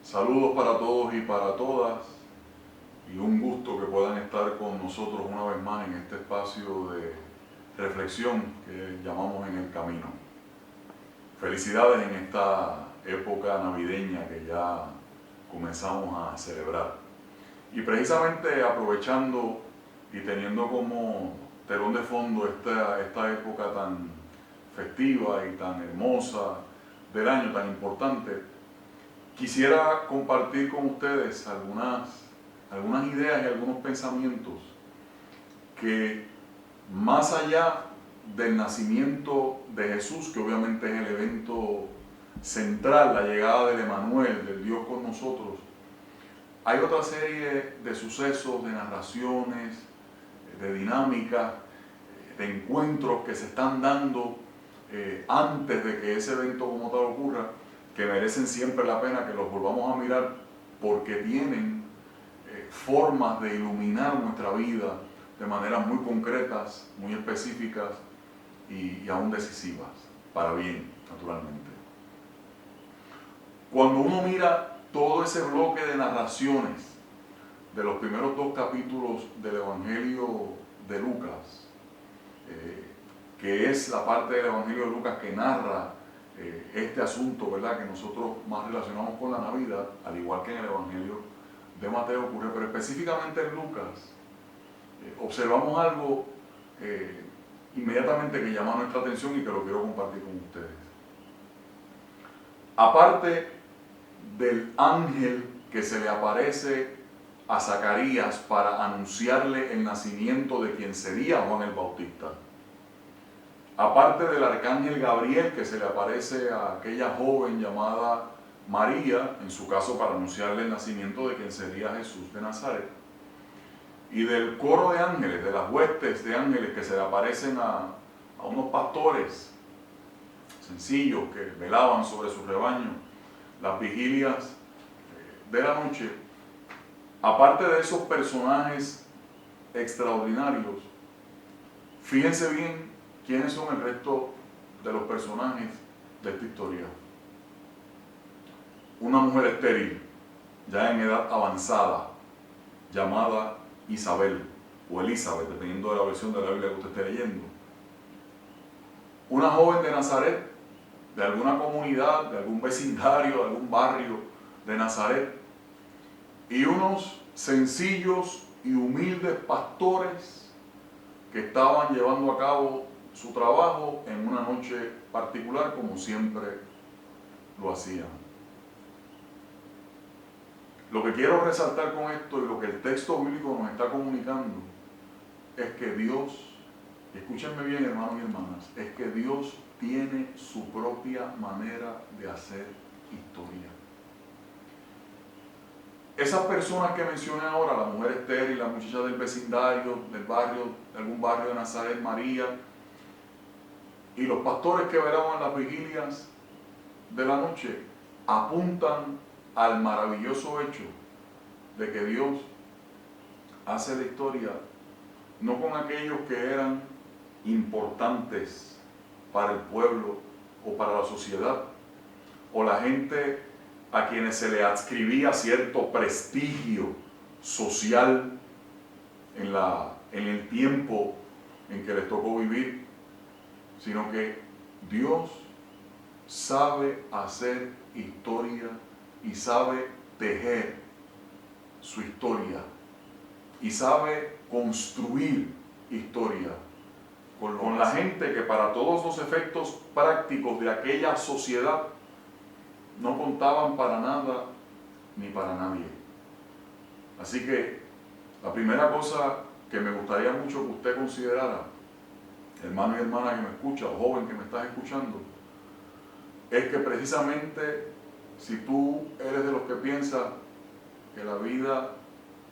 Saludos para todos y para todas, y un gusto que puedan estar con nosotros una vez más en este espacio de reflexión que llamamos En el Camino. Felicidades en esta época navideña que ya comenzamos a celebrar. Y precisamente aprovechando y teniendo como telón de fondo esta época tan festiva y tan hermosa del año, tan importante, quisiera compartir con ustedes algunas ideas y algunos pensamientos que, más allá del nacimiento de Jesús, que obviamente es el evento central, la llegada del Emanuel, del Dios con nosotros, hay otra serie de sucesos, de narraciones, de dinámicas, de encuentros que se están dando antes de que ese evento como tal ocurra, que merecen siempre la pena que los volvamos a mirar porque tienen formas de iluminar nuestra vida de maneras muy concretas, muy específicas y aún decisivas, para bien, naturalmente. Cuando uno mira todo ese bloque de narraciones de los primeros 2 capítulos del Evangelio de Lucas, que es la parte del Evangelio de Lucas que narra este asunto, ¿verdad?, que nosotros más relacionamos con la Navidad, al igual que en el Evangelio de Mateo ocurre, pero específicamente en Lucas, observamos algo inmediatamente que llama nuestra atención y que lo quiero compartir con ustedes. Aparte del ángel que se le aparece a Zacarías para anunciarle el nacimiento de quien sería Juan el Bautista, aparte del arcángel Gabriel que se le aparece a aquella joven llamada María, en su caso para anunciarle el nacimiento de quien sería Jesús de Nazaret, y del coro de ángeles, de las huestes de ángeles que se le aparecen a unos pastores sencillos que velaban sobre su rebaño las vigilias de la noche. Aparte de esos personajes extraordinarios, fíjense bien quiénes son el resto de los personajes de esta historia. Una mujer estéril, ya en edad avanzada, llamada Isabel o Elizabeth, dependiendo de la versión de la Biblia que usted esté leyendo. Una joven de Nazaret, de alguna comunidad, de algún vecindario, de algún barrio de Nazaret, y unos sencillos y humildes pastores que estaban llevando a cabo su trabajo en una noche particular, como siempre lo hacían. Lo que quiero resaltar con esto y lo que el texto bíblico nos está comunicando es que Dios, escúchenme bien, hermanos y hermanas, es que Dios tiene su propia manera de hacer historia. Esas personas que mencioné ahora, la mujer estéril, la muchacha del vecindario, del barrio, de algún barrio de Nazaret, María, y los pastores que velaban las vigilias de la noche, apuntan al maravilloso hecho de que Dios hace la historia no con aquellos que eran importantes para el pueblo o para la sociedad, o la gente a quienes se le adscribía cierto prestigio social en el tiempo en que les tocó vivir, sino que Dios sabe hacer historia y sabe tejer su historia y sabe construir historia con la gente que para todos los efectos prácticos de aquella sociedad no contaban para nada ni para nadie. Así que la primera cosa que me gustaría mucho que usted considerara, hermano y hermana que me escucha, o joven que me estás escuchando, es que precisamente si tú eres de los que piensa que la vida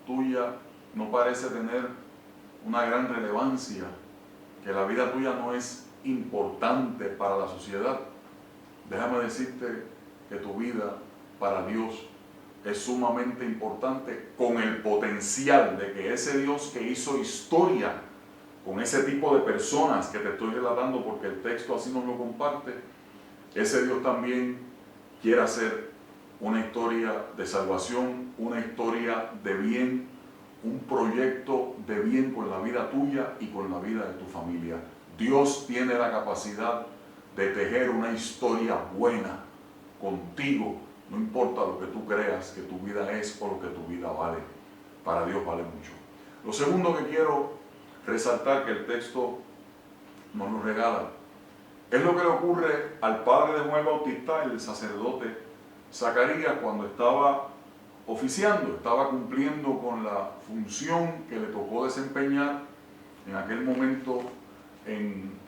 tuya no parece tener una gran relevancia, que la vida tuya no es importante para la sociedad, déjame decirte que tu vida para Dios es sumamente importante, con el potencial de que ese Dios que hizo historia con ese tipo de personas que te estoy relatando, porque el texto así nos lo comparte, ese Dios también quiere hacer una historia de salvación, una historia de bien, un proyecto de bien con la vida tuya y con la vida de tu familia. Dios tiene la capacidad de tejer una historia buena contigo, no importa lo que tú creas que tu vida es o lo que tu vida vale. Para Dios vale mucho. Lo segundo que quiero resaltar, que el texto nos lo regala, es lo que le ocurre al padre de Juan el Bautista, el sacerdote Zacarías, cuando estaba oficiando, estaba cumpliendo con la función que le tocó desempeñar en aquel momento en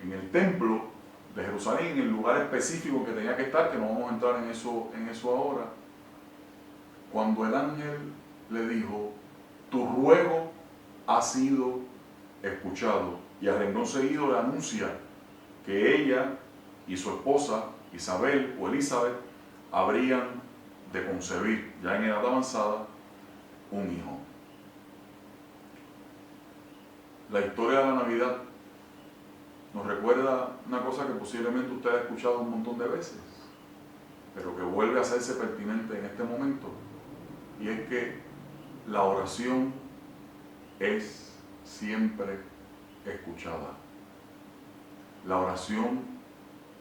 el templo de Jerusalén, en el lugar específico en que tenía que estar, que no vamos a entrar en eso ahora. Cuando el ángel le dijo: tu ruego ha sido escuchado, y a renglón seguido le anuncia que ella y su esposa Isabel o Elizabeth habrían de concebir, ya en edad avanzada, un hijo. La historia de la Navidad nos recuerda una cosa que posiblemente usted ha escuchado un montón de veces, pero que vuelve a hacerse pertinente en este momento, y es que la oración es siempre escuchada. La oración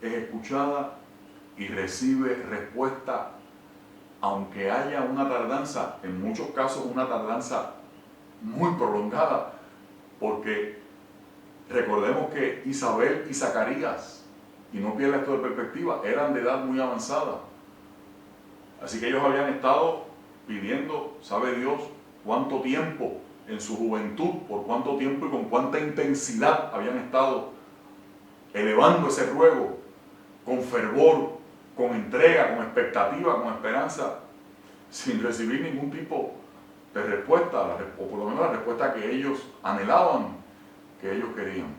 es escuchada y recibe respuesta, aunque haya una tardanza, en muchos casos una tardanza muy prolongada, porque recordemos que Isabel y Zacarías, y no pierda esto de perspectiva, eran de edad muy avanzada. Así que ellos habían estado pidiendo, sabe Dios, cuánto tiempo en su juventud, por cuánto tiempo y con cuánta intensidad habían estado elevando ese ruego, con fervor, con entrega, con expectativa, con esperanza, sin recibir ningún tipo de respuesta, o por lo menos la respuesta que ellos anhelaban, que ellos querían.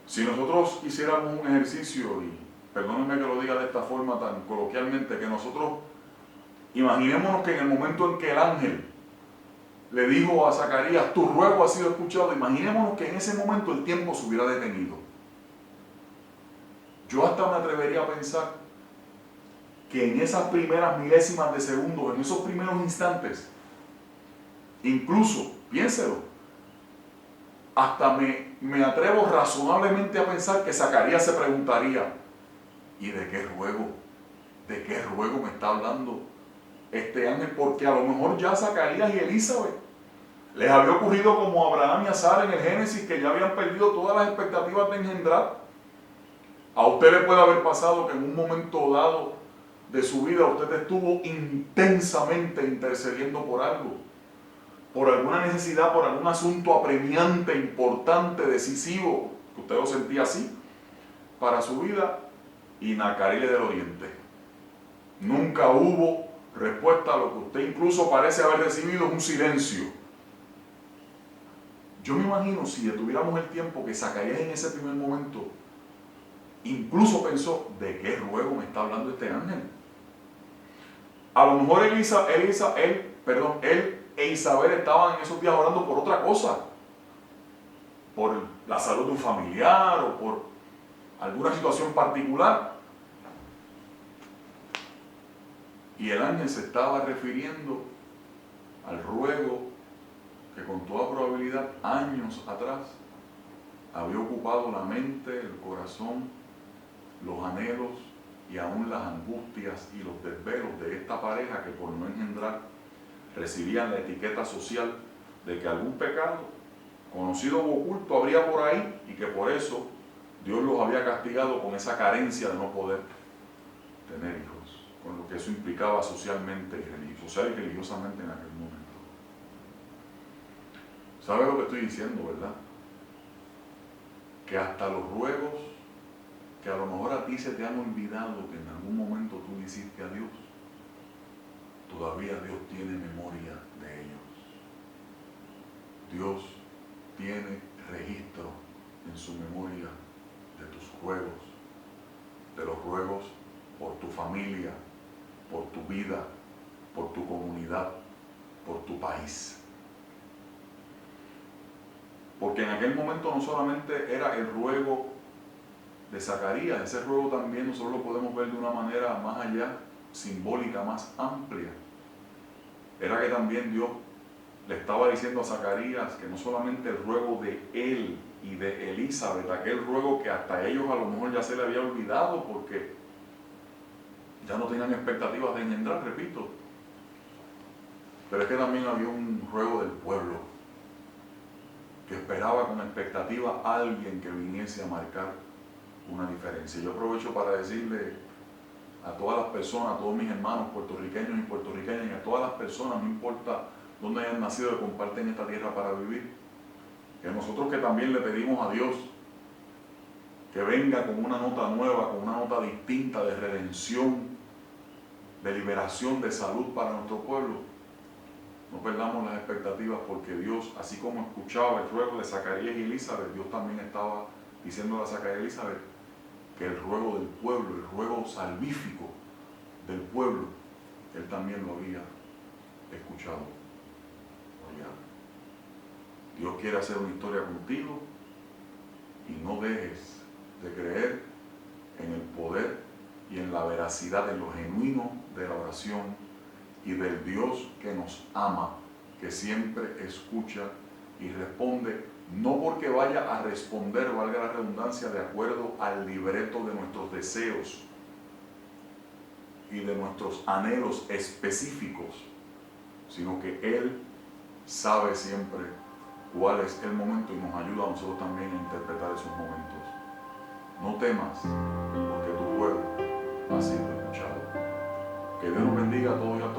Si nosotros hiciéramos un ejercicio, y perdónenme que lo diga de esta forma tan coloquialmente, que nosotros imaginémonos que en el momento en que el ángel le dijo a Zacarías: tu ruego ha sido escuchado, imaginémonos que en ese momento el tiempo se hubiera detenido. Yo hasta me atrevería a pensar que en esas primeras milésimas de segundo, en esos primeros instantes, incluso, piénselo, hasta me atrevo razonablemente a pensar que Zacarías se preguntaría: ¿y de qué ruego? ¿De qué ruego me está hablando este ángel? Porque a lo mejor ya Zacarías y Elizabeth les había ocurrido como a Abraham y a Sara en el Génesis, que ya habían perdido todas las expectativas de engendrar. A usted le puede haber pasado que en un momento dado de su vida usted estuvo intensamente intercediendo por algo, por alguna necesidad, por algún asunto apremiante, importante, decisivo, que usted lo sentía así, para su vida, y Nacarile del Oriente. Nunca hubo respuesta. A lo que usted incluso parece haber recibido es un silencio. Yo me imagino, si detuviéramos el tiempo, que Zacarías en ese primer momento incluso pensó: ¿de qué ruego me está hablando este ángel? A lo mejor él e Isabel estaban en esos días orando por otra cosa, por la salud de un familiar o por alguna situación particular. Y el ángel se estaba refiriendo al ruego que con toda probabilidad años atrás había ocupado la mente, el corazón, los anhelos y aún las angustias y los desvelos de esta pareja, que por no engendrar recibían la etiqueta social de que algún pecado conocido o oculto habría por ahí, y que por eso Dios los había castigado con esa carencia de no poder tener hijos, con lo que eso implicaba socialmente y religiosamente en aquel momento. ¿Sabe lo que estoy diciendo, verdad? Que hasta los ruegos que a lo mejor a ti se te han olvidado, que en algún momento tú le hiciste a Dios, todavía Dios tiene memoria de ellos. Dios tiene registro en su memoria de tus ruegos, de los ruegos por tu familia, por tu vida, por tu comunidad, por tu país. Porque en aquel momento no solamente era el ruego de Zacarías, ese ruego también nosotros lo podemos ver de una manera más allá simbólica más amplia. Era que también Dios le estaba diciendo a Zacarías que no solamente el ruego de él y de Elizabeth, aquel ruego que hasta ellos a lo mejor ya se le había olvidado porque ya no tenían expectativas de engendrar, repito, pero es que también había un ruego del pueblo que esperaba con expectativa a alguien que viniese a marcar una diferencia. Yo aprovecho para decirle a todas las personas, a todos mis hermanos puertorriqueños y puertorriqueñas, y a todas las personas, no importa dónde hayan nacido, que comparten esta tierra para vivir, que nosotros que también le pedimos a Dios que venga con una nota nueva, con una nota distinta de redención, de liberación, de salud para nuestro pueblo, no perdamos las expectativas, porque Dios, así como escuchaba el ruego de Zacarías y Elizabeth, Dios también estaba diciendo a Zacarías y Elizabeth que el ruego del pueblo, el ruego salvífico del pueblo, Él también lo había escuchado. Dios quiere hacer una historia contigo y no dejes de creer en el poder y en la veracidad, en lo genuino de la oración y del Dios que nos ama, que siempre escucha y responde, no porque vaya a responder, valga la redundancia, de acuerdo al libreto de nuestros deseos y de nuestros anhelos específicos, sino que Él sabe siempre cuál es el momento y nos ayuda a nosotros también a interpretar esos momentos. No temas, porque tu pueblo ha sido escuchado. Que Dios nos bendiga a todos y a